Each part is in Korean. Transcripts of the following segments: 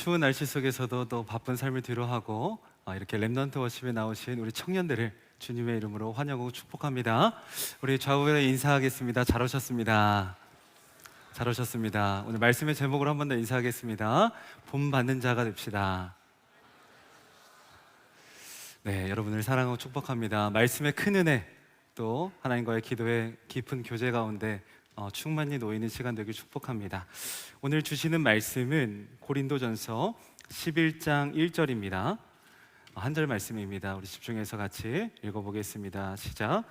추운 날씨 속에서도 또 바쁜 삶을 뒤로하고 이렇게 렘넌트 워십에 나오신 우리 청년들을 주님의 이름으로 환영하고 축복합니다. 우리 좌우에 인사하겠습니다. 잘 오셨습니다. 잘 오셨습니다. 오늘 말씀의 제목으로 한 번 더 인사하겠습니다. 본 받는 자가 됩시다. 네, 여러분을 사랑하고 축복합니다. 말씀의 큰 은혜, 또 하나님과의 기도의 깊은 교제 가운데 충만히 놓이는 시간 되길 축복합니다. 오늘 주시는 말씀은 고린도전서 11장 1절입니다. 한 절 말씀입니다. 우리 집중해서 같이 읽어보겠습니다. 시작.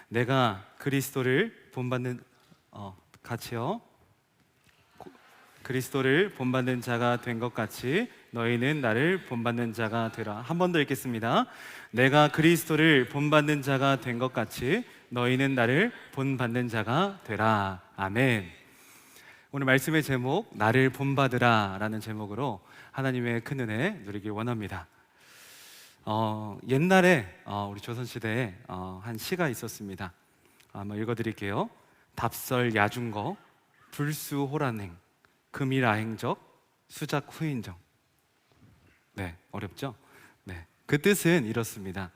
내가 그리스도를 본받는 같이요. 그리스도를 본받는 자가 된 것 같이 너희는 나를 본받는 자가 되라. 한 번 더 읽겠습니다. 내가 그리스도를 본받는 자가 된 것 같이 너희는 나를 본받는 자가 되라. 아멘. 오늘 말씀의 제목 나를 본받으라 라는 제목으로 하나님의 큰 은혜 누리길 원합니다. 옛날에 우리 조선시대에 한 시가 있었습니다. 한번 읽어드릴게요. 답설 야중거 불수호란행 금이라행적 수작 후인정. 네, 어렵죠? 네, 그 뜻은 이렇습니다.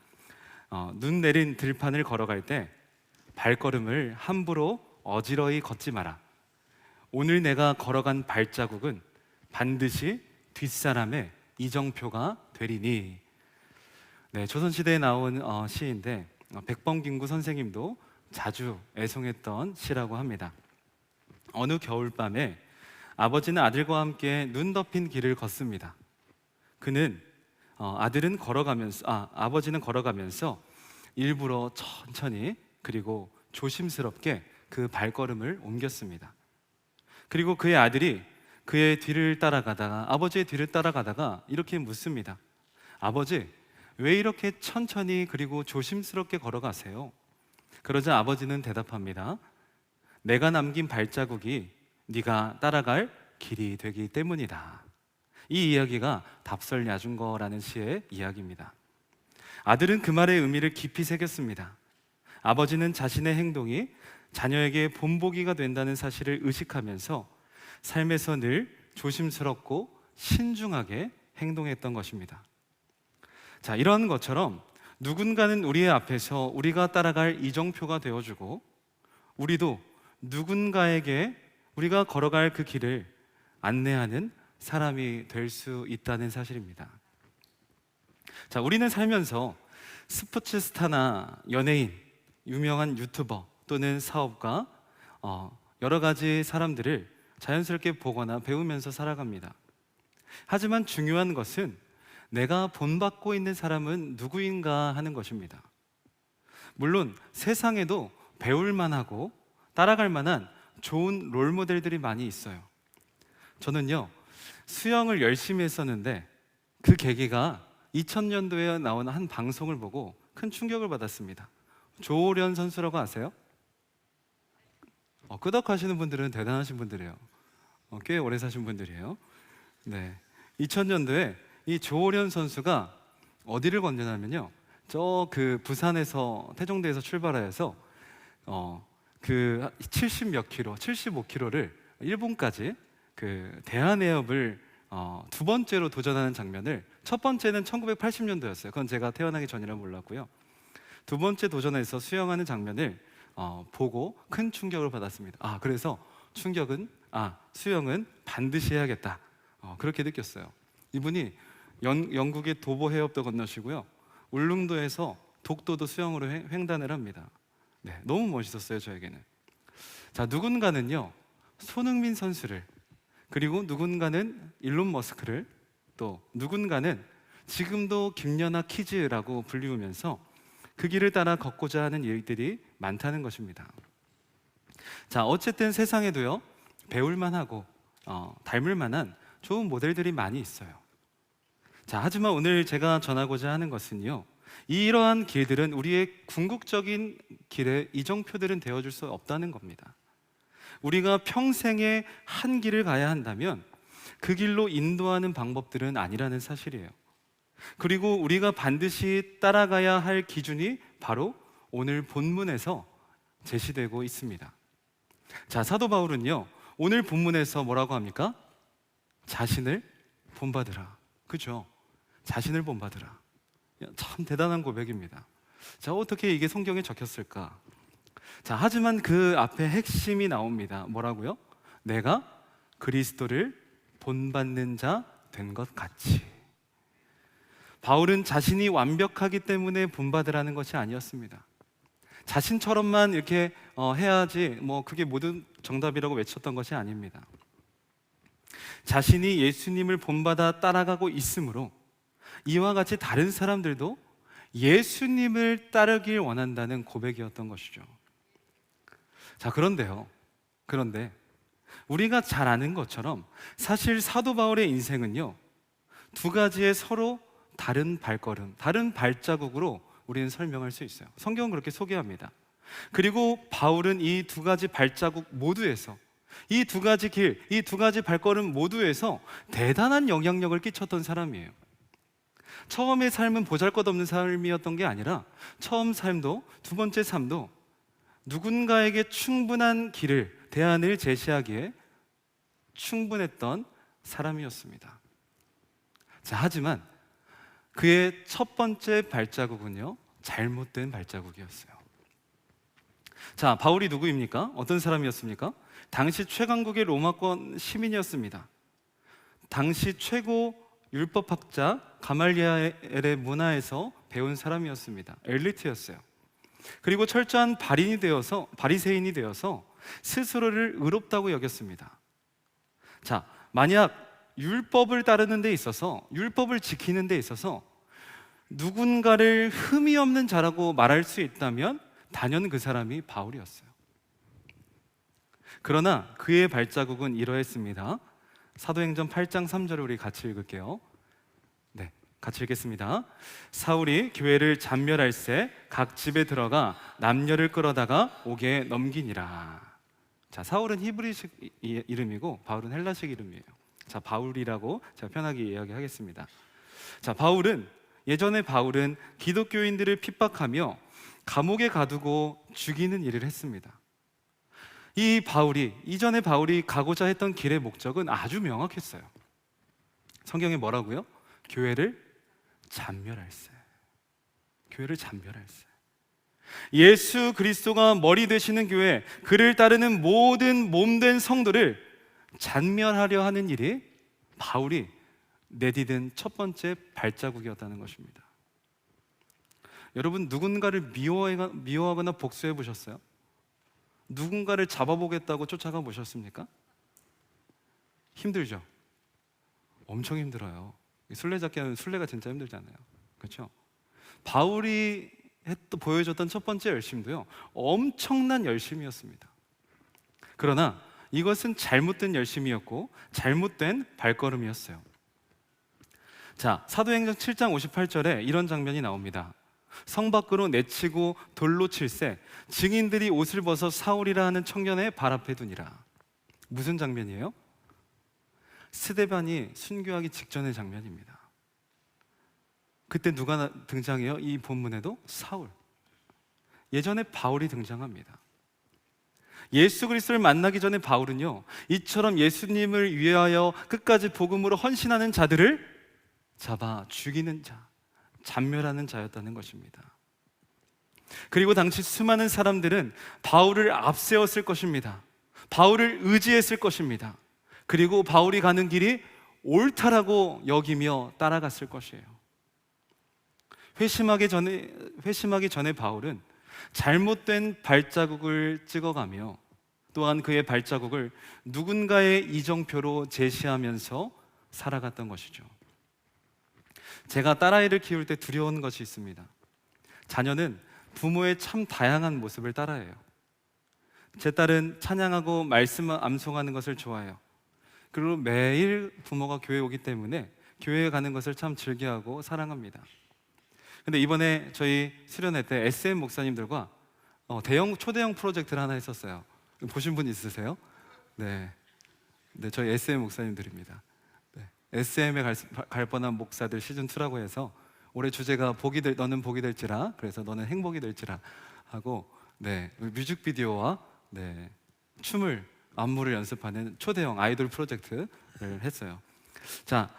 눈 내린 들판을 걸어갈 때 발걸음을 함부로 어지러이 걷지 마라. 오늘 내가 걸어간 발자국은 반드시 뒷사람의 이정표가 되리니. 네, 조선시대에 나온 시인데 백범김구 선생님도 자주 애송했던 시라고 합니다. 어느 겨울밤에 아버지는 아들과 함께 눈 덮인 길을 걷습니다. 그는 아버지는 걸어가면서 일부러 천천히 그리고 조심스럽게 그 발걸음을 옮겼습니다. 그리고 그의 아들이 아버지의 뒤를 따라가다가 이렇게 묻습니다. 아버지, 왜 이렇게 천천히 그리고 조심스럽게 걸어가세요? 그러자 아버지는 대답합니다. 내가 남긴 발자국이 네가 따라갈 길이 되기 때문이다. 이 이야기가 답설 야중거라는 시의 이야기입니다. 아들은 그 말의 의미를 깊이 새겼습니다. 아버지는 자신의 행동이 자녀에게 본보기가 된다는 사실을 의식하면서 삶에서 늘 조심스럽고 신중하게 행동했던 것입니다. 자, 이런 것처럼 누군가는 우리의 앞에서 우리가 따라갈 이정표가 되어주고 우리도 누군가에게 우리가 걸어갈 그 길을 안내하는 사람이 될 수 있다는 사실입니다. 자, 우리는 살면서 스포츠 스타나 연예인, 유명한 유튜버 또는 사업가 여러 가지 사람들을 자연스럽게 보거나 배우면서 살아갑니다. 하지만 중요한 것은 내가 본받고 있는 사람은 누구인가 하는 것입니다. 물론 세상에도 배울 만하고 따라갈 만한 좋은 롤모델들이 많이 있어요. 저는요, 수영을 열심히 했었는데 그 계기가 2000년도에 나온 한 방송을 보고 큰 충격을 받았습니다. 조호련 선수라고 아세요? 끄덕하시는 분들은 대단하신 분들이에요. 꽤 오래 사신 분들이에요. 네, 2000년도에 이 조호련 선수가 어디를 건너냐면요, 저 그 부산에서 태종대에서 출발해서 그 70 몇 킬로, 75km를 일본까지 그 대한해협을 두 번째로 도전하는 장면을, 첫 번째는 1980년도였어요. 그건 제가 태어나기 전이라 몰랐고요. 두 번째 도전에서 수영하는 장면을 보고 큰 충격을 받았습니다. 그래서 수영은 반드시 해야겠다. 그렇게 느꼈어요. 이분이 영국의 도보 해협도 건너시고요, 울릉도에서 독도도 수영으로 횡단을 합니다. 네, 너무 멋있었어요, 저에게는. 자, 누군가는요, 손흥민 선수를, 그리고 누군가는 일론 머스크를, 또 누군가는 지금도 김연아 키즈라고 불리우면서 그 길을 따라 걷고자 하는 일들이 많다는 것입니다. 자, 어쨌든 세상에도요, 배울 만하고 닮을 만한 좋은 모델들이 많이 있어요. 자, 하지만 오늘 제가 전하고자 하는 것은요, 이러한 길들은 우리의 궁극적인 길의 이정표들은 되어줄 수 없다는 겁니다. 우리가 평생에 한 길을 가야 한다면 그 길로 인도하는 방법들은 아니라는 사실이에요. 그리고 우리가 반드시 따라가야 할 기준이 바로 오늘 본문에서 제시되고 있습니다. 자, 사도 바울은요, 오늘 본문에서 뭐라고 합니까? 자신을 본받으라. 그죠? 자신을 본받으라. 참 대단한 고백입니다. 자, 어떻게 이게 성경에 적혔을까? 자, 하지만 그 앞에 핵심이 나옵니다. 뭐라고요? 내가 그리스도를 본받는 자 된 것 같이. 바울은 자신이 완벽하기 때문에 본받으라는 것이 아니었습니다. 자신처럼만 이렇게 해야지 그게 모든 정답이라고 외쳤던 것이 아닙니다. 자신이 예수님을 본받아 따라가고 있으므로 이와 같이 다른 사람들도 예수님을 따르길 원한다는 고백이었던 것이죠. 자, 그런데 우리가 잘 아는 것처럼 사실 사도 바울의 인생은요, 두 가지의 서로 다른 발걸음, 다른 발자국으로 우리는 설명할 수 있어요. 성경은 그렇게 소개합니다. 그리고 바울은 이 두 가지 발자국 모두에서, 이 두 가지 길, 이 두 가지 발걸음 모두에서 대단한 영향력을 끼쳤던 사람이에요. 처음의 삶은 보잘것없는 삶이었던 게 아니라 처음 삶도 두 번째 삶도 누군가에게 충분한 길을, 대안을 제시하기에 충분했던 사람이었습니다. 자, 하지만 그의 첫 번째 발자국은요, 잘못된 발자국이었어요. 자, 바울이 누구입니까? 어떤 사람이었습니까? 당시 최강국의 로마권 시민이었습니다. 당시 최고 율법학자 가말리엘의 문화에서 배운 사람이었습니다. 엘리트였어요. 그리고 철저한 바리새인이 되어서 스스로를 의롭다고 여겼습니다. 자, 만약 율법을 따르는 데 있어서, 율법을 지키는 데 있어서 누군가를 흠이 없는 자라고 말할 수 있다면 단연 그 사람이 바울이었어요. 그러나 그의 발자국은 이러했습니다. 사도행전 8장 3절을 우리 같이 읽을게요. 네, 같이 읽겠습니다. 사울이 교회를 잔멸할새 각 집에 들어가 남녀를 끌어다가 옥에 넘기니라. 자, 사울은 히브리식 이름이고 바울은 헬라식 이름이에요. 자, 바울이라고 제가 편하게 이야기하겠습니다. 자, 예전에 바울은 기독교인들을 핍박하며 감옥에 가두고 죽이는 일을 했습니다. 이전에 바울이 가고자 했던 길의 목적은 아주 명확했어요. 성경에 뭐라고요? 교회를 잔멸할세. 교회를 잔멸할세. 예수 그리스도가 머리 되시는 교회, 그를 따르는 모든 몸된 성도를 잔멸하려 하는 일이 바울이 내디딘 첫 번째 발자국이었다는 것입니다. 여러분, 누군가를 미워하거나 복수해 보셨어요? 누군가를 잡아보겠다고 쫓아가 보셨습니까? 힘들죠? 엄청 힘들어요. 술래잡기 하면 술래가 진짜 힘들잖아요. 그렇죠? 바울이 보여줬던 첫 번째 열심도요, 엄청난 열심이었습니다. 그러나 이것은 잘못된 열심이었고 잘못된 발걸음이었어요. 자, 사도행전 7장 58절에 이런 장면이 나옵니다. 성 밖으로 내치고 돌로 칠새 증인들이 옷을 벗어 사울이라 하는 청년의 발 앞에 두니라. 무슨 장면이에요? 스데반이 순교하기 직전의 장면입니다. 그때 누가 등장해요? 이 본문에도 사울. 예전에 바울이 등장합니다. 예수 그리스도를 만나기 전에 바울은요, 이처럼 예수님을 위하여 끝까지 복음으로 헌신하는 자들을 잡아 죽이는 자, 잔멸하는 자였다는 것입니다. 그리고 당시 수많은 사람들은 바울을 앞세웠을 것입니다. 바울을 의지했을 것입니다. 그리고 바울이 가는 길이 옳다라고 여기며 따라갔을 것이에요. 회심하기 전에 바울은 잘못된 발자국을 찍어가며 또한 그의 발자국을 누군가의 이정표로 제시하면서 살아갔던 것이죠. 제가 딸아이를 키울 때 두려운 것이 있습니다. 자녀는 부모의 참 다양한 모습을 따라해요. 제 딸은 찬양하고 말씀 암송하는 것을 좋아해요. 그리고 매일 부모가 교회에 오기 때문에 교회에 가는 것을 참 즐겨하고 사랑합니다. 근데 이번에 저희 수련회 때 SM 목사님들과 초대형 프로젝트를 하나 했었어요. 보신 분 있으세요? 네, 저희 SM 목사님들입니다. 네. SM에 갈 뻔한 목사들 시즌2라고 해서 올해 주제가 너는 복이 될지라, 그래서 너는 행복이 될지라 하고, 뮤직비디오와 안무를 연습하는 초대형 아이돌 프로젝트를 했어요. 자,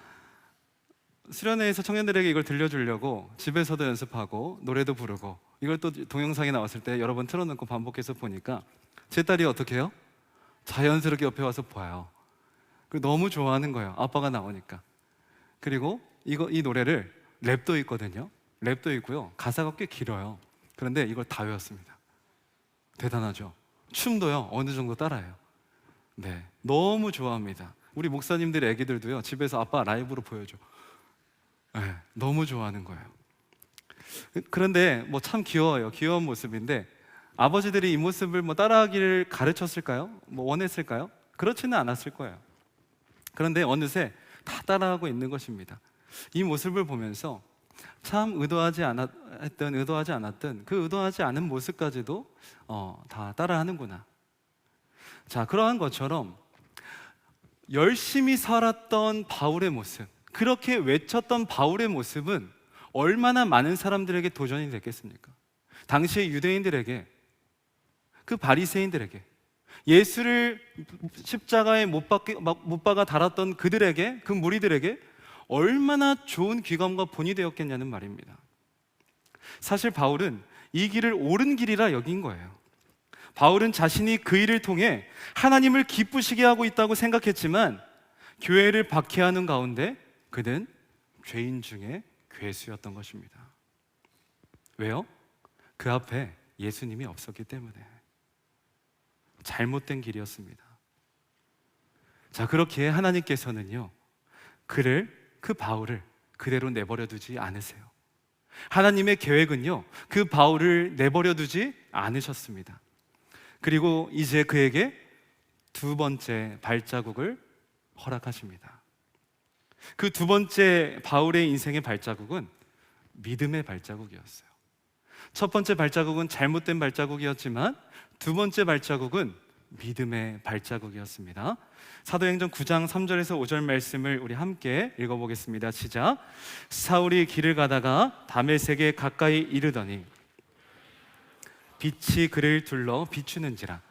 수련회에서 청년들에게 이걸 들려주려고 집에서도 연습하고 노래도 부르고 이걸 또 동영상에 나왔을 때 여러 번 틀어놓고 반복해서 보니까 제 딸이 어떻게 해요? 자연스럽게 옆에 와서 봐요. 그리고 너무 좋아하는 거예요. 아빠가 나오니까. 그리고 이 노래를 랩도 있거든요. 랩도 있고요. 가사가 꽤 길어요. 그런데 이걸 다 외웠습니다. 대단하죠? 춤도요. 어느 정도 따라해요. 네, 너무 좋아합니다. 우리 목사님들 애기들도요. 집에서 아빠 라이브로 보여줘. 네, 너무 좋아하는 거예요. 그런데 뭐 참 귀여워요. 귀여운 모습인데 아버지들이 이 모습을 뭐 따라하기를 가르쳤을까요? 뭐 원했을까요? 그렇지는 않았을 거예요. 그런데 어느새 다 따라하고 있는 것입니다. 이 모습을 보면서 참 의도하지 않았던 그 의도하지 않은 모습까지도 다 따라하는구나. 자, 그러한 것처럼 열심히 살았던 바울의 모습, 그렇게 외쳤던 바울의 모습은 얼마나 많은 사람들에게 도전이 됐겠습니까? 당시의 유대인들에게, 그 바리새인들에게, 예수를 십자가에 못 박아 달았던 그들에게, 그 무리들에게 얼마나 좋은 귀감과 본이 되었겠냐는 말입니다. 사실 바울은 이 길을 옳은 길이라 여긴 거예요. 바울은 자신이 그 일을 통해 하나님을 기쁘시게 하고 있다고 생각했지만 교회를 박해하는 가운데 그는 죄인 중에 괴수였던 것입니다. 왜요? 그 앞에 예수님이 없었기 때문에. 잘못된 길이었습니다. 자, 그렇기에 하나님께서는요, 그 바울을 그대로 내버려 두지 않으세요. 하나님의 계획은요, 그 바울을 내버려 두지 않으셨습니다. 그리고 이제 그에게 두 번째 발자국을 허락하십니다. 그 두 번째 바울의 인생의 발자국은 믿음의 발자국이었어요. 첫 번째 발자국은 잘못된 발자국이었지만 두 번째 발자국은 믿음의 발자국이었습니다. 사도행전 9장 3절에서 5절 말씀을 우리 함께 읽어보겠습니다. 시작. 사울이 길을 가다가 다메섹에 가까이 이르더니 빛이 그를 둘러 비추는지라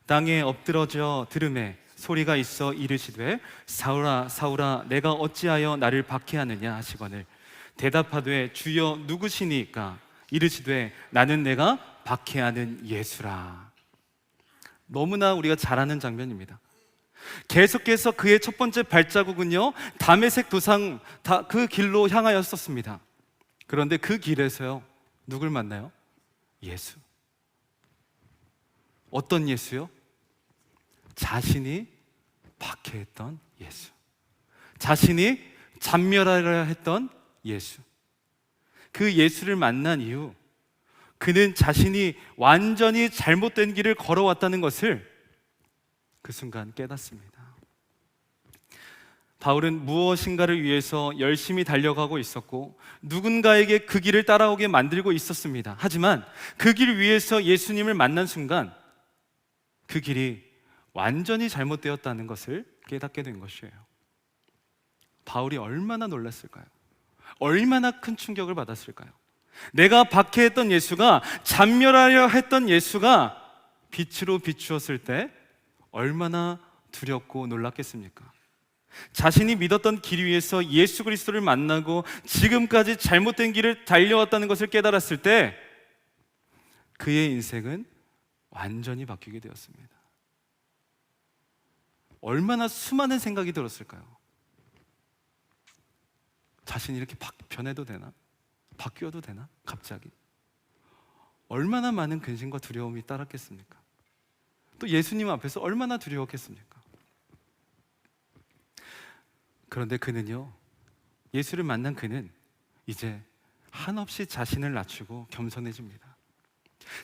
땅에 엎드러져 들음에 소리가 있어 이르시되 사울아 사울아 내가 어찌하여 나를 박해하느냐 하시거늘 대답하되 주여 누구시니까 이르시되 나는 내가 박해하는 예수라. 너무나 우리가 잘 아는 장면입니다. 계속해서 그의 첫 번째 발자국은요, 다메섹 도상 그 길로 향하였었습니다. 그런데 그 길에서요, 누굴 만나요? 예수. 어떤 예수요? 자신이 박해했던 예수, 자신이 잔멸하려 했던 예수. 그 예수를 만난 이후 그는 자신이 완전히 잘못된 길을 걸어왔다는 것을 그 순간 깨닫습니다. 바울은 무엇인가를 위해서 열심히 달려가고 있었고 누군가에게 그 길을 따라오게 만들고 있었습니다. 하지만 그 길 위에서 예수님을 만난 순간 그 길이 완전히 잘못되었다는 것을 깨닫게 된 것이에요. 바울이 얼마나 놀랐을까요? 얼마나 큰 충격을 받았을까요? 내가 박해했던 예수가, 잔멸하려 했던 예수가 빛으로 비추었을 때 얼마나 두렵고 놀랐겠습니까? 자신이 믿었던 길 위에서 예수 그리스도를 만나고 지금까지 잘못된 길을 달려왔다는 것을 깨달았을 때 그의 인생은 완전히 바뀌게 되었습니다. 얼마나 수많은 생각이 들었을까요? 자신이 이렇게 변해도 되나? 바뀌어도 되나? 갑자기 얼마나 많은 근심과 두려움이 따랐겠습니까? 또 예수님 앞에서 얼마나 두려웠겠습니까? 그런데 그는요, 예수를 만난 그는 이제 한없이 자신을 낮추고 겸손해집니다.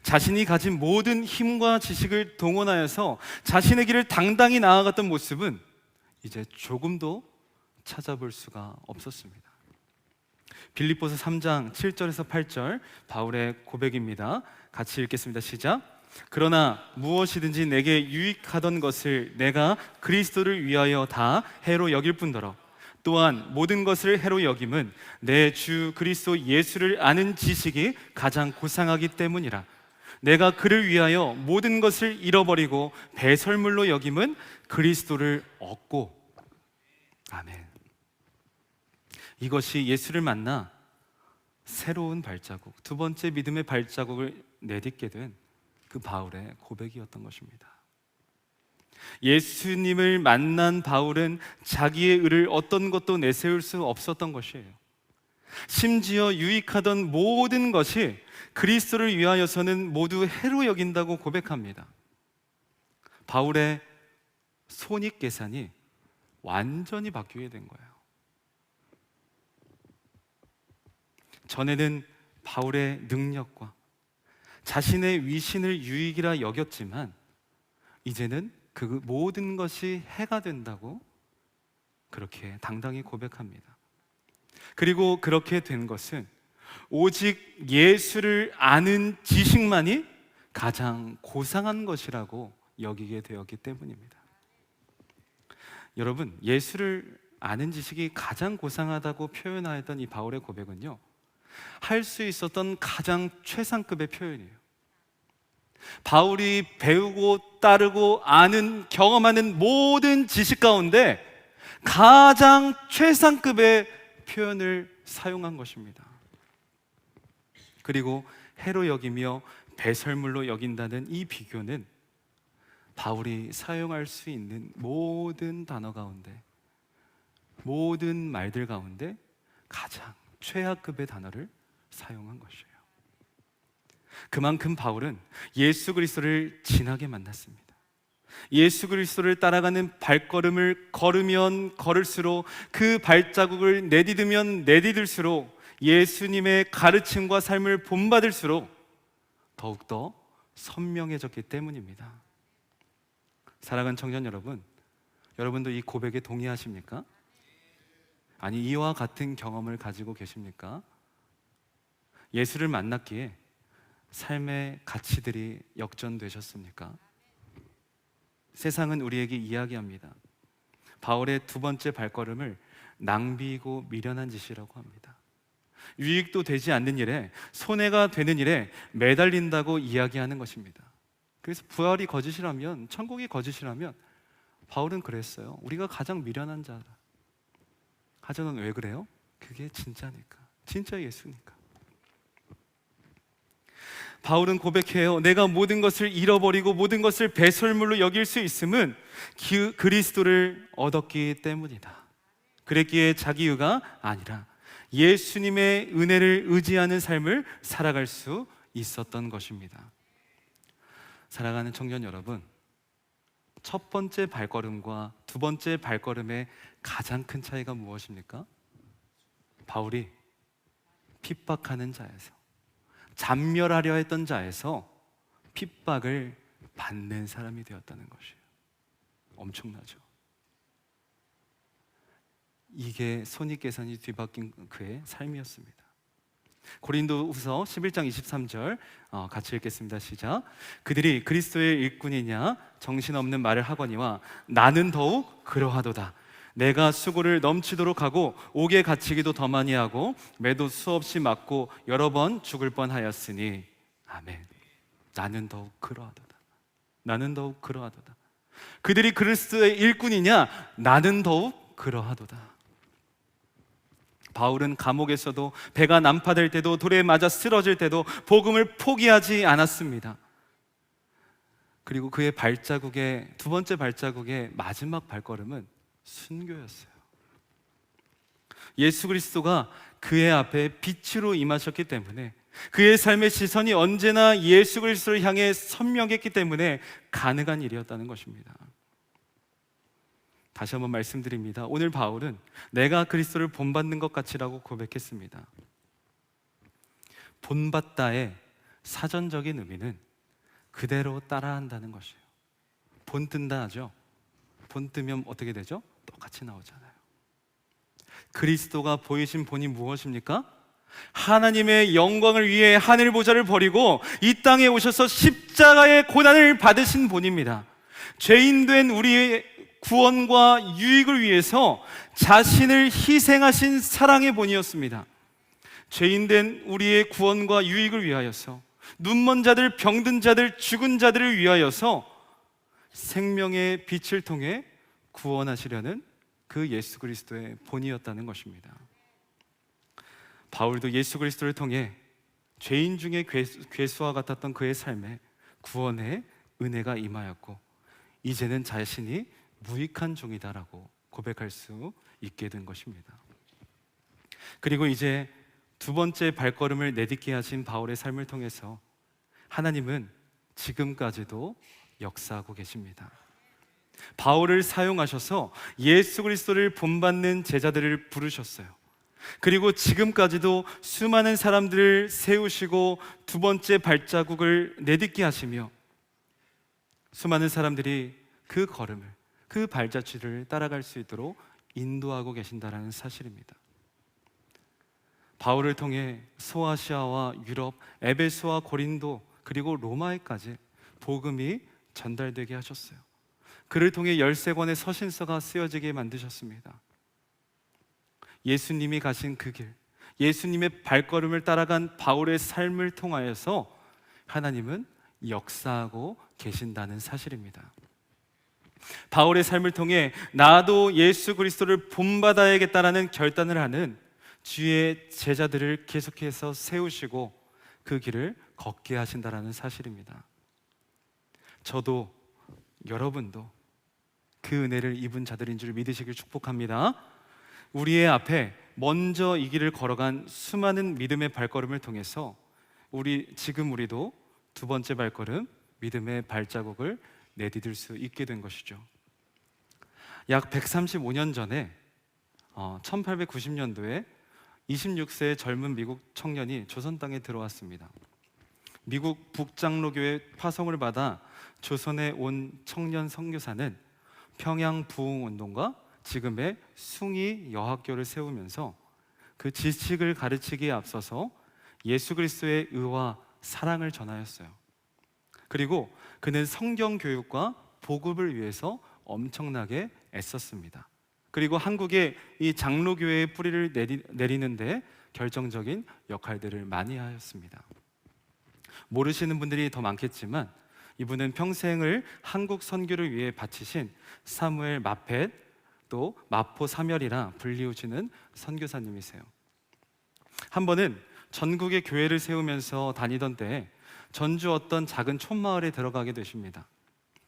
자신이 가진 모든 힘과 지식을 동원하여서 자신의 길을 당당히 나아갔던 모습은 이제 조금도 찾아볼 수가 없었습니다. 빌립보서 3장 7절에서 8절 바울의 고백입니다. 같이 읽겠습니다. 시작. 그러나 무엇이든지 내게 유익하던 것을 내가 그리스도를 위하여 다 해로 여길 뿐더러 또한 모든 것을 해로 여김은 내 주 그리스도 예수를 아는 지식이 가장 고상하기 때문이라. 내가 그를 위하여 모든 것을 잃어버리고 배설물로 여김은 그리스도를 얻고. 아멘. 이것이 예수를 만나 새로운 발자국, 두 번째 믿음의 발자국을 내딛게 된 그 바울의 고백이었던 것입니다. 예수님을 만난 바울은 자기의 의를 어떤 것도 내세울 수 없었던 것이에요. 심지어 유익하던 모든 것이 그리스도를 위하여서는 모두 해로 여긴다고 고백합니다. 바울의 손익계산이 완전히 바뀌게 된 거예요. 전에는 바울의 능력과 자신의 위신을 유익이라 여겼지만 이제는 그 모든 것이 해가 된다고 그렇게 당당히 고백합니다. 그리고 그렇게 된 것은 오직 예수를 아는 지식만이 가장 고상한 것이라고 여기게 되었기 때문입니다. 여러분, 예수를 아는 지식이 가장 고상하다고 표현하였던 이 바울의 고백은요, 할 수 있었던 가장 최상급의 표현이에요. 바울이 배우고 따르고 아는, 경험하는 모든 지식 가운데 가장 최상급의 표현을 사용한 것입니다. 그리고 해로 여기며 배설물로 여긴다는 이 비교는 바울이 사용할 수 있는 모든 단어 가운데, 모든 말들 가운데 가장 최하급의 단어를 사용한 것이에요. 그만큼 바울은 예수 그리스도를 진하게 만났습니다. 예수 그리스도를 따라가는 발걸음을 걸으면 걸을수록, 그 발자국을 내디디면 내디딜수록, 예수님의 가르침과 삶을 본받을수록 더욱더 선명해졌기 때문입니다. 사랑하는 청년 여러분, 여러분도 이 고백에 동의하십니까? 아니, 이와 같은 경험을 가지고 계십니까? 예수를 만났기에 삶의 가치들이 역전되셨습니까? 세상은 우리에게 이야기합니다. 바울의 두 번째 발걸음을 낭비이고 미련한 짓이라고 합니다. 유익도 되지 않는 일에, 손해가 되는 일에 매달린다고 이야기하는 것입니다. 그래서 부활이 거짓이라면, 천국이 거짓이라면 바울은 그랬어요. 우리가 가장 미련한 자다. 하지만 왜 그래요? 그게 진짜니까, 진짜 예수니까. 바울은 고백해요. 내가 모든 것을 잃어버리고 모든 것을 배설물로 여길 수 있음은 그리스도를 얻었기 때문이다. 그랬기에 자기 의가 아니라 예수님의 은혜를 의지하는 삶을 살아갈 수 있었던 것입니다. 사랑하는 청년 여러분, 첫 번째 발걸음과 두 번째 발걸음의 가장 큰 차이가 무엇입니까? 바울이 핍박하는 자에서, 잔멸하려 했던 자에서 핍박을 받는 사람이 되었다는 것이에요. 엄청나죠? 이게 손익계산이 뒤바뀐 그의 삶이었습니다. 고린도후서 11장 23절 같이 읽겠습니다. 시작. 그들이 그리스도의 일꾼이냐 정신없는 말을 하거니와 나는 더욱 그러하도다. 내가 수고를 넘치도록 하고 옥에 갇히기도 더 많이 하고 매도 수없이 맞고 여러 번 죽을 뻔하였으니. 아멘. 나는 더욱 그러하도다. 나는 더욱 그러하도다. 그들이 그리스도의 일꾼이냐? 나는 더욱 그러하도다. 바울은 감옥에서도, 배가 난파될 때도, 돌에 맞아 쓰러질 때도 복음을 포기하지 않았습니다. 그리고 그의 발자국의, 두 번째 발자국의 마지막 발걸음은 순교였어요. 예수 그리스도가 그의 앞에 빛으로 임하셨기 때문에, 그의 삶의 시선이 언제나 예수 그리스도를 향해 선명했기 때문에 가능한 일이었다는 것입니다. 다시 한번 말씀드립니다. 오늘 바울은 내가 그리스도를 본받는 것 같이라고 고백했습니다. 본받다의 사전적인 의미는 그대로 따라한다는 것이에요. 본뜬다 하죠. 본뜨면 어떻게 되죠? 똑같이 나오잖아요. 그리스도가 보이신 본이 무엇입니까? 하나님의 영광을 위해 하늘 보좌를 버리고 이 땅에 오셔서 십자가의 고난을 받으신 본입니다. 죄인된 우리의 구원과 유익을 위해서 자신을 희생하신 사랑의 본이었습니다. 죄인된 우리의 구원과 유익을 위하여서, 눈먼 자들, 병든 자들, 죽은 자들을 위하여서 생명의 빛을 통해 구원하시려는 그 예수 그리스도의 본이었다는 것입니다. 바울도 예수 그리스도를 통해 죄인 중에 괴수와 같았던 그의 삶에 구원의 은혜가 임하였고 이제는 자신이 무익한 종이다라고 고백할 수 있게 된 것입니다. 그리고 이제 두 번째 발걸음을 내딛게 하신 바울의 삶을 통해서 하나님은 지금까지도 역사하고 계십니다. 바울을 사용하셔서 예수 그리스도를 본받는 제자들을 부르셨어요. 그리고 지금까지도 수많은 사람들을 세우시고 두 번째 발자국을 내딛게 하시며 수많은 사람들이 그 걸음을, 그 발자취를 따라갈 수 있도록 인도하고 계신다는 사실입니다. 바울을 통해 소아시아와 유럽, 에베소와 고린도 그리고 로마에까지 복음이 전달되게 하셨어요. 그를 통해 13권의 서신서가 쓰여지게 만드셨습니다. 예수님이 가신 그 길, 예수님의 발걸음을 따라간 바울의 삶을 통하여서 하나님은 역사하고 계신다는 사실입니다. 바울의 삶을 통해 나도 예수 그리스도를 본받아야겠다라는 결단을 하는 주의 제자들을 계속해서 세우시고 그 길을 걷게 하신다는 사실입니다. 저도 여러분도 그 은혜를 입은 자들인 줄 믿으시길 축복합니다. 우리의 앞에 먼저 이 길을 걸어간 수많은 믿음의 발걸음을 통해서 우리도 두 번째 발걸음, 믿음의 발자국을 내디딜 수 있게 된 것이죠. 약 135년 전에 1890년도에 26세의 젊은 미국 청년이 조선 땅에 들어왔습니다. 미국 북장로교회 파송을 받아 조선에 온 청년 선교사는 평양 부흥운동과 지금의 숭의 여학교를 세우면서 그 지식을 가르치기에 앞서서 예수 그리스도의 의와 사랑을 전하였어요. 그리고 그는 성경 교육과 보급을 위해서 엄청나게 애썼습니다. 그리고 한국의 이 장로교회의 뿌리를 내리는데 결정적인 역할들을 많이 하였습니다. 모르시는 분들이 더 많겠지만 이분은 평생을 한국 선교를 위해 바치신 사무엘 마펫 또 마포 사멸이라 불리우시는 선교사님이세요. 한 번은 전국의 교회를 세우면서 다니던 때에 전주 어떤 작은 촌마을에 들어가게 되십니다.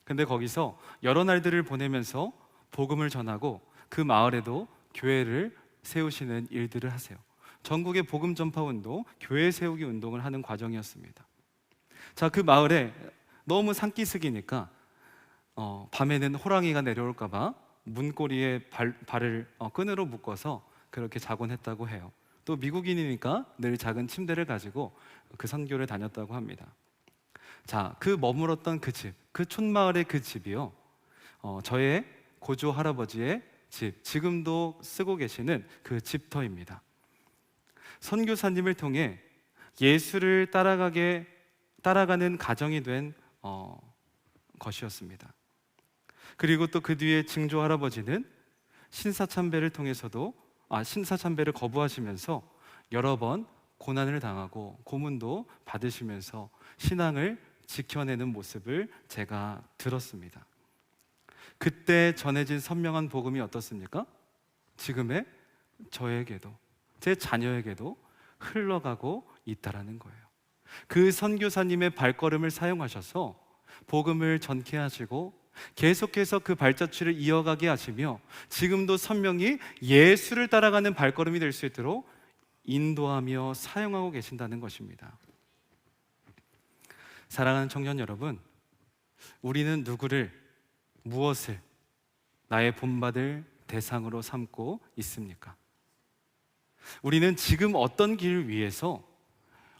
근데 거기서 여러 날들을 보내면서 복음을 전하고 그 마을에도 교회를 세우시는 일들을 하세요. 전국의 복음 전파 운동, 교회 세우기 운동을 하는 과정이었습니다. 자, 그 마을에 너무 산기슭이니까 밤에는 호랑이가 내려올까 봐 문고리에 발을 끈으로 묶어서 그렇게 자곤 했다고 해요. 또 미국인이니까 늘 작은 침대를 가지고 그 선교를 다녔다고 합니다. 자, 그 머물었던 그 집, 그 촌마을의 그 집이요, 저의 고조 할아버지의 집, 지금도 쓰고 계시는 그 집터입니다. 선교사님을 통해 예수를 따라가는 가정이 된 것이었습니다. 그리고 또 그 뒤에 증조 할아버지는 신사참배를 거부하시면서 여러 번 고난을 당하고 고문도 받으시면서 신앙을 지켜내는 모습을 제가 들었습니다. 그때 전해진 선명한 복음이 어떻습니까? 지금의 저에게도 제 자녀에게도 흘러가고 있다라는 거예요. 그 선교사님의 발걸음을 사용하셔서 복음을 전케 하시고 계속해서 그 발자취를 이어가게 하시며 지금도 선명히 예수를 따라가는 발걸음이 될 수 있도록 인도하며 사용하고 계신다는 것입니다. 사랑하는 청년 여러분, 우리는 무엇을 나의 본받을 대상으로 삼고 있습니까? 우리는 지금 어떤 길을 위해서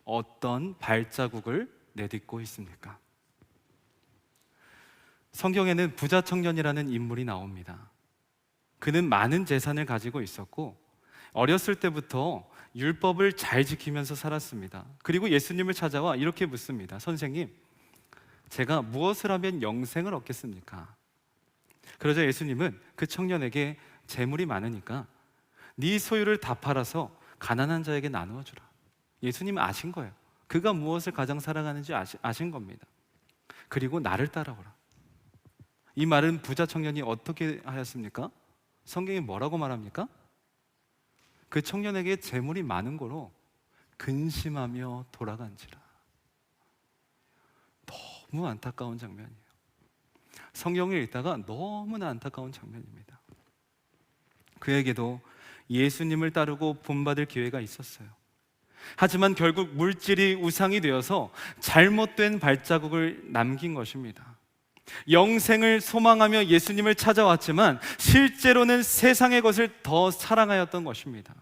어떤 발자국을 내딛고 있습니까? 성경에는 부자 청년이라는 인물이 나옵니다. 그는 많은 재산을 가지고 있었고 어렸을 때부터 율법을 잘 지키면서 살았습니다. 그리고 예수님을 찾아와 이렇게 묻습니다. 선생님, 제가 무엇을 하면 영생을 얻겠습니까? 그러자 예수님은 그 청년에게 재물이 많으니까 네 소유를 다 팔아서 가난한 자에게 나누어 주라. 예수님은 아신 거예요. 그가 무엇을 가장 사랑하는지 아신 겁니다. 그리고 나를 따라오라. 이 말은 부자 청년이 어떻게 하였습니까? 성경이 뭐라고 말합니까? 그 청년에게 재물이 많은 거로 근심하며 돌아간지라. 너무 안타까운 장면이에요. 성경을 읽다가 너무나 안타까운 장면입니다. 그에게도 예수님을 따르고 본받을 기회가 있었어요. 하지만 결국 물질이 우상이 되어서 잘못된 발자국을 남긴 것입니다. 영생을 소망하며 예수님을 찾아왔지만 실제로는 세상의 것을 더 사랑하였던 것입니다.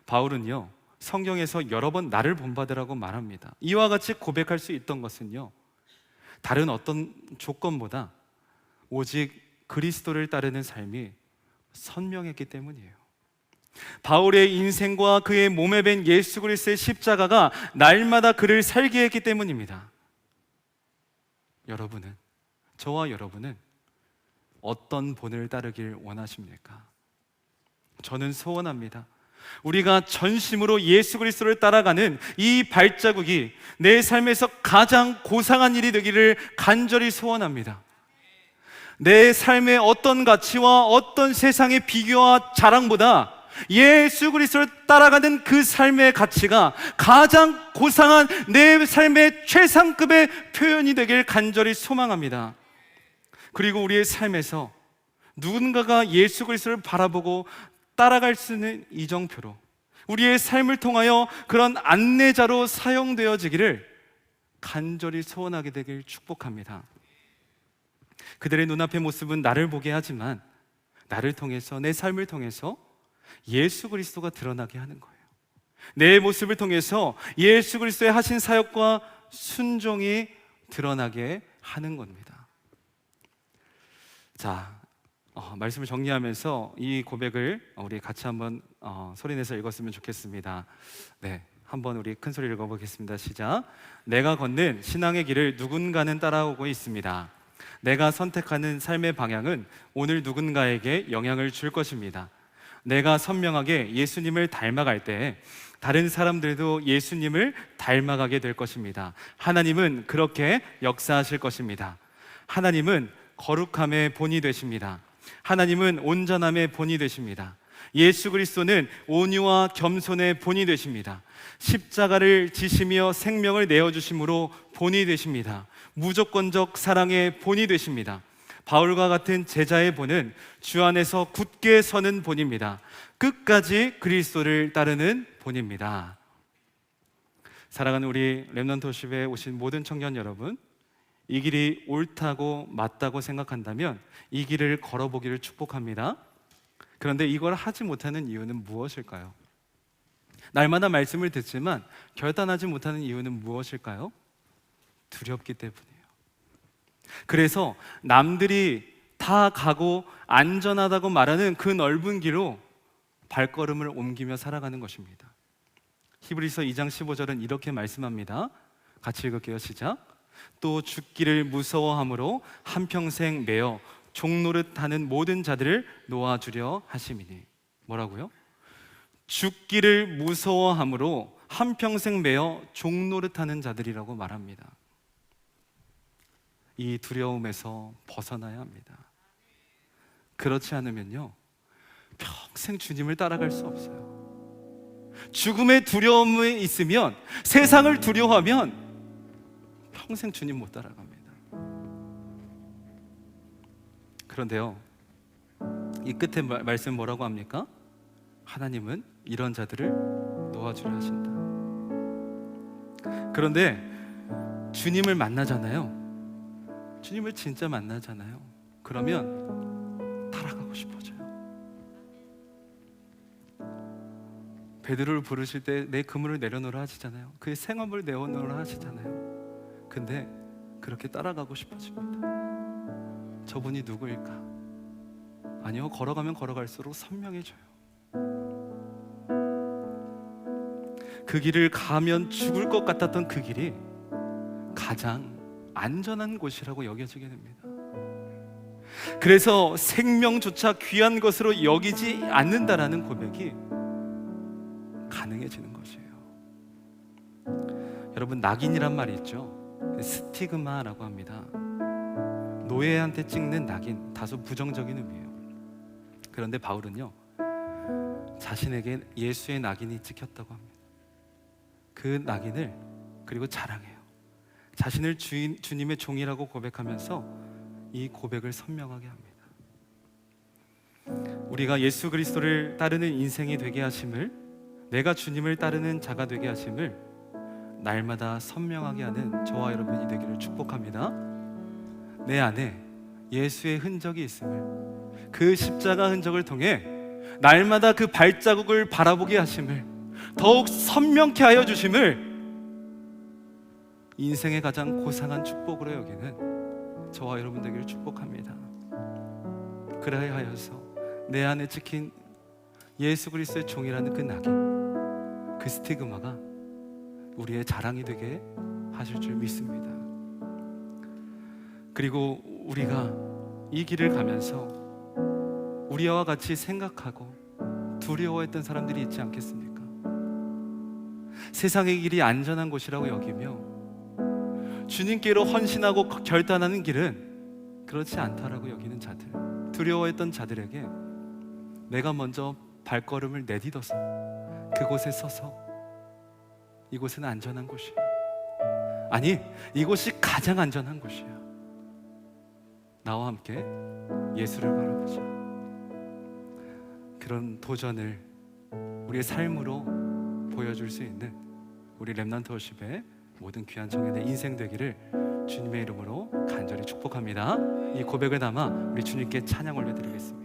바울은요, 성경에서 여러 번 나를 본받으라고 말합니다. 이와 같이 고백할 수 있던 것은요, 다른 어떤 조건보다 오직 그리스도를 따르는 삶이 선명했기 때문이에요. 바울의 인생과 그의 몸에 밴 예수 그리스도의 십자가가 날마다 그를 살게 했기 때문입니다. 여러분은, 저와 여러분은 어떤 본을 따르길 원하십니까? 저는 소원합니다. 우리가 전심으로 예수 그리스도를 따라가는 이 발자국이 내 삶에서 가장 고상한 일이 되기를 간절히 소원합니다. 내 삶의 어떤 가치와 어떤 세상의 비교와 자랑보다 예수 그리스도를 따라가는 그 삶의 가치가 가장 고상한 내 삶의 최상급의 표현이 되길 간절히 소망합니다. 그리고 우리의 삶에서 누군가가 예수 그리스도를 바라보고 따라갈 수 있는 이정표로 우리의 삶을 통하여 그런 안내자로 사용되어지기를 간절히 소원하게 되길 축복합니다. 그들의 눈앞의 모습은 나를 보게 하지만 나를 통해서, 내 삶을 통해서 예수 그리스도가 드러나게 하는 거예요. 내 모습을 통해서 예수 그리스도의 하신 사역과 순종이 드러나게 하는 겁니다. 자, 말씀을 정리하면서 이 고백을 우리 같이 한번 소리내서 읽었으면 좋겠습니다. 네, 한번 우리 큰 소리 읽어보겠습니다. 시작. 내가 걷는 신앙의 길을 누군가는 따라오고 있습니다. 내가 선택하는 삶의 방향은 오늘 누군가에게 영향을 줄 것입니다. 내가 선명하게 예수님을 닮아갈 때 다른 사람들도 예수님을 닮아가게 될 것입니다. 하나님은 그렇게 역사하실 것입니다. 하나님은 거룩함의 본이 되십니다. 하나님은 온전함의 본이 되십니다. 예수 그리스도는 온유와 겸손의 본이 되십니다. 십자가를 지시며 생명을 내어주심으로 본이 되십니다. 무조건적 사랑의 본이 되십니다. 바울과 같은 제자의 본은 주 안에서 굳게 서는 본입니다. 끝까지 그리스도를 따르는 본입니다. 사랑하는 우리 렘넌트십에 오신 모든 청년 여러분, 이 길이 옳다고 맞다고 생각한다면 이 길을 걸어보기를 축복합니다. 그런데 이걸 하지 못하는 이유는 무엇일까요? 날마다 말씀을 듣지만 결단하지 못하는 이유는 무엇일까요? 두렵기 때문이에요. 그래서 남들이 다 가고 안전하다고 말하는 그 넓은 길로 발걸음을 옮기며 살아가는 것입니다. 히브리서 2장 15절은 이렇게 말씀합니다. 같이 읽을게요. 시작. 또 죽기를 무서워함으로 한평생 매어 종노릇하는 모든 자들을 놓아주려 하심이니. 뭐라고요? 죽기를 무서워함으로 한평생 매어 종노릇하는 자들이라고 말합니다. 이 두려움에서 벗어나야 합니다. 그렇지 않으면요, 평생 주님을 따라갈 수 없어요. 죽음의 두려움이 있으면, 세상을 두려워하면 평생 주님 못 따라갑니다. 그런데요, 이 끝에 말씀 뭐라고 합니까? 하나님은 이런 자들을 놓아주려 하신다. 그런데 주님을 만나잖아요. 주님을 진짜 만나잖아요. 그러면 따라가고 싶어져요. 베드로를 부르실 때 내 그물을 내려놓으라 하시잖아요. 그의 생업을 내어놓으라 하시잖아요. 근데 그렇게 따라가고 싶어집니다. 저분이 누구일까? 아니요, 걸어가면 걸어갈수록 선명해져요. 그 길을 가면 죽을 것 같았던 그 길이 가장 안전한 곳이라고 여겨지게 됩니다. 그래서 생명조차 귀한 것으로 여기지 않는다라는 고백이 가능해지는 것이에요. 여러분, 낙인이란 말이 있죠. 스티그마라고 합니다. 노예한테 찍는 낙인, 다소 부정적인 의미예요. 그런데 바울은요, 자신에게 예수의 낙인이 찍혔다고 합니다. 그 낙인을 그리고 자랑해요. 자신을 주님의 종이라고 고백하면서 이 고백을 선명하게 합니다. 우리가 예수 그리스도를 따르는 인생이 되게 하심을, 내가 주님을 따르는 자가 되게 하심을 날마다 선명하게 하는 저와 여러분이 되기를 축복합니다. 내 안에 예수의 흔적이 있음을, 그 십자가 흔적을 통해 날마다 그 발자국을 바라보게 하심을, 더욱 선명케 하여 주심을 인생의 가장 고상한 축복으로 여기는 저와 여러분 되기를 축복합니다. 그래야 하여서 내 안에 찍힌 예수 그리스도의 종이라는 그 낙인, 그 스티그마가 우리의 자랑이 되게 하실 줄 믿습니다. 그리고 우리가 이 길을 가면서 우리와 같이 생각하고 두려워했던 사람들이 있지 않겠습니까? 세상의 길이 안전한 곳이라고 여기며 주님께로 헌신하고 결단하는 길은 그렇지 않다라고 여기는 자들, 두려워했던 자들에게 내가 먼저 발걸음을 내딛어서 그곳에 서서 이곳은 안전한 곳이야, 아니 이곳이 가장 안전한 곳이야, 나와 함께 예수를 바라보자, 그런 도전을 우리의 삶으로 보여줄 수 있는 우리 렘넌트 워십의 모든 귀한 청년의 인생 되기를 주님의 이름으로 간절히 축복합니다. 이 고백을 담아 우리 주님께 찬양 올려드리겠습니다.